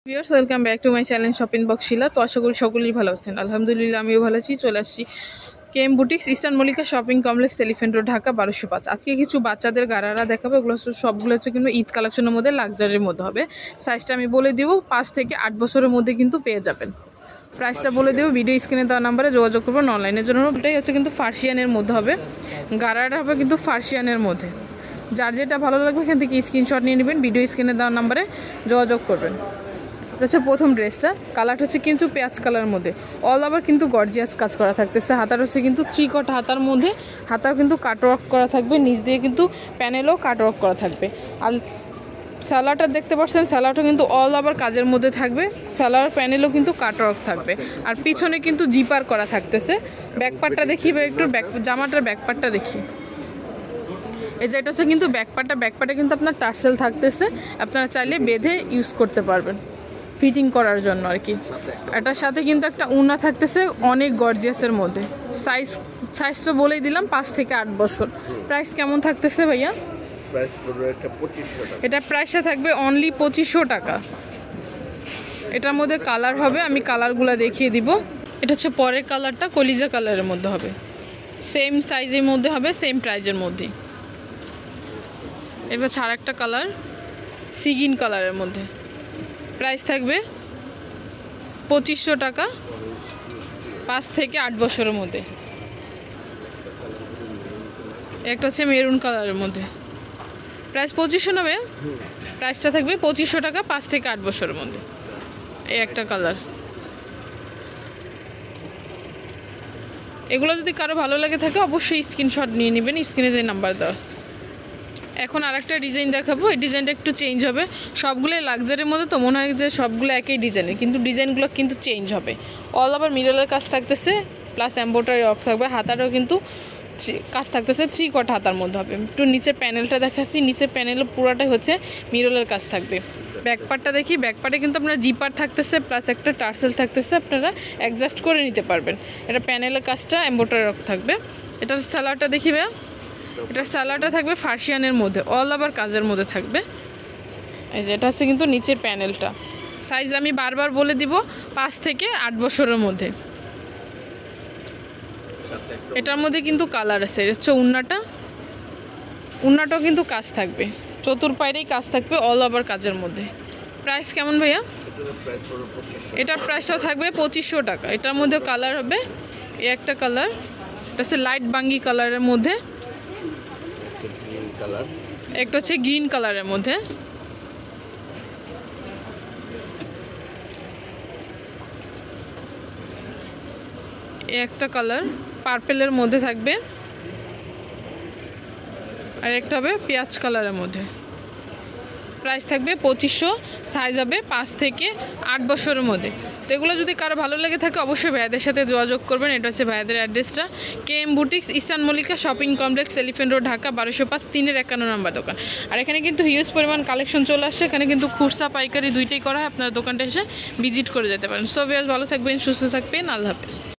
Viewers welcome back to my channel shopping box Shila. তো আশা করি সকলেই ভালো আছেন। আলহামদুলিল্লাহ আমিও ভালো আছি। চলে আসছি KM boutiques, eastern Mallika shopping complex, elephant road, Dhaka 1205। আজকে কিছু বাচ্চাদের গারারা দেখাবো। এগুলো সবগুলো হচ্ছে কিন্তু ঈদ কালেকশনের মধ্যে লাক্সারির মধ্যে হবে। সাইজটা আমি বলে দিব, 5 থেকে 8 বছরের মধ্যে কিন্তু পেয়ে যাবেন। প্রাইসটা বলে দেবো, ভিডিও স্ক্রিনে দেওয়া নাম্বারে যোগাযোগ করবেন অনলাইনের জন্য। এটাই হচ্ছে কিন্তু ফার্সিয়ানের মধ্যে হবে, গারাটা হবে কিন্তু ফার্সিয়ানের মধ্যে। যার যেটা ভালো লাগবে এখান থেকে স্ক্রিনশট নিয়ে নেবেন, ভিডিও স্ক্রিনে দেওয়া নাম্বারে যোগাযোগ করবেন। এটা হচ্ছে প্রথম ড্রেসটা, কালারটা হচ্ছে কিন্তু পেঁয়াজ কালারের মধ্যে, অল ওভার কিন্তু গর্জিয়াস কাজ করা থাকতেছে। হাতার হচ্ছে কিন্তু 3 কট হাতার মধ্যে, হাতাও কিন্তু কাটওয়ার্ক করা থাকবে, নিচ দিয়ে কিন্তু প্যানেলও কাটওয়ার্ক করা থাকবে। আর সালোয়ারটা দেখতে পাচ্ছেন, সালোয়ারটা কিন্তু অল ওভার কাজের মধ্যে থাকবে, সালোয়ার প্যানেলও কিন্তু কাটওয়ার্ক থাকবে। আর পিছনে কিন্তু জিপার করা থাকতেছে। ব্যাকপার্টটা দেখি বা একটু জামাটার ব্যাকপার্টটা দেখি। এই যে এটা হচ্ছে কিন্তু ব্যাকপার্টে কিন্তু আপনার টার্সেল থাকতেছে, আপনারা চাইলে বেঁধে ইউজ করতে পারবেন ফিটিং করার জন্য আর কি। এটার সাথে কিন্তু একটা উন্না থাকতেছে অনেক গর্জিয়াসের মধ্যে। সাইজ তো বলেই দিলাম, 5 থেকে 8 বছর। প্রাইস কেমন থাকতেছে ভাইয়া? এটা প্রাইসটা থাকবে অনলি 2500 টাকা। এটার মধ্যে কালার হবে, আমি কালারগুলো দেখিয়ে দিব। এটা হচ্ছে পরের কালারটা, কলিজা কালারের মধ্যে হবে, সেম সাইজের মধ্যে হবে, সেম প্রাইজের মধ্যে। এটা ছাড়া একটা কালার, সিগিন কালারের মধ্যে। প্রাইস থাকবে 2500 টাকা, 5 থেকে 8 বছরের মধ্যে। একটা হচ্ছে মেরুন কালারের মধ্যে, প্রাইস 2500 নেবে। প্রাইসটা থাকবে 2500 টাকা, 5 থেকে 8 বছরের মধ্যে। এই একটা কালার। এগুলো যদি কারো ভালো লাগে থাকে অবশ্যই স্ক্রিনশট নিয়ে নেবেন, স্ক্রিনে যে নাম্বার দেওয়া আছে। এখন আরেকটা ডিজাইন দেখাবো, এই ডিজাইনটা একটু চেঞ্জ হবে। সবগুলোই লাক্সারির মধ্যে তো মনে হয় যে সবগুলো একই ডিজাইনের, কিন্তু ডিজাইনগুলো কিন্তু চেঞ্জ হবে। অল ওভার মিররের কাজ থাকতেছে, প্লাস এমব্রয়ডারি ওয়ার্ক থাকবে। হাতাটাও কিন্তু কাজ থাকতেছে, 3 কট হাতার মধ্যে হবে। একটু নিচের প্যানেলটা দেখাচ্ছি, নিচের প্যানেলে পুরোটাই হচ্ছে মিররের কাজ থাকবে। ব্যাকপার্টটা দেখি, ব্যাকপার্টে কিন্তু আপনার জিপার থাকতেছে, প্লাস একটা টার্সেল থাকতেছে, আপনারা অ্যাডজাস্ট করে নিতে পারবেন। এটা প্যানেলের কাজটা এমব্রয়ডারি ওয়ার্ক থাকবে। এটার সালোয়ারটা দেখিবে, এটার সালোয়ারটা থাকবে ফার্সিয়ানের মধ্যে, অল ওভার কাজের মধ্যে থাকবে। এই যে এটা হচ্ছে কিন্তু নিচের প্যানেলটা। সাইজ আমি বারবার বলে দিব, 5 থেকে 8 বছরের মধ্যে। এটার মধ্যে কিন্তু কালার আছে। এটা হচ্ছে উন্নাটাও কিন্তু কাজ থাকবে, চতুর্পাইরেই কাজ থাকবে, অল ওভার কাজের মধ্যে। প্রাইস কেমন ভাইয়া? এটার প্রাইসটাও থাকবে 2500 টাকা। এটার মধ্যে কালার হবে, এই একটা কালার, এটা হচ্ছে লাইট বাঙ্গি কালারের মধ্যে, একটা হচ্ছে গ্রিন কালারের মধ্যে। একটা কালার পার্পেলের মধ্যে থাকবে, আর একটা হবে পেঁয়াজ কালারের মধ্যে। প্রাইস থাকবে 2500, সাইজ হবে 5 থেকে 8 বছরের মধ্যে। তো এগুলো যদি কারো ভালো লেগে থাকে অবশ্যই ভাইয়াদের সাথে যোগাযোগ করবেন। এটা হচ্ছে ভাইয়াদের অ্যাড্রেসটা, KM boutiques, eastern Mallika shopping complex, elephant road, Dhaka 1205, 351 নম্বর দোকান। আর এখানে কিন্তু হিউজ পরিমাণ কালেকশন চলে আসছে। এখানে কিন্তু খুচরা পাইকারি দুইটাই করা হয়, আপনার দোকানটা এসে ভিজিট করে যেতে পারেন। সো ভিউয়ার্স ভালো থাকবেন, সুস্থ থাকবেন, আল্লাহ হাফেজ।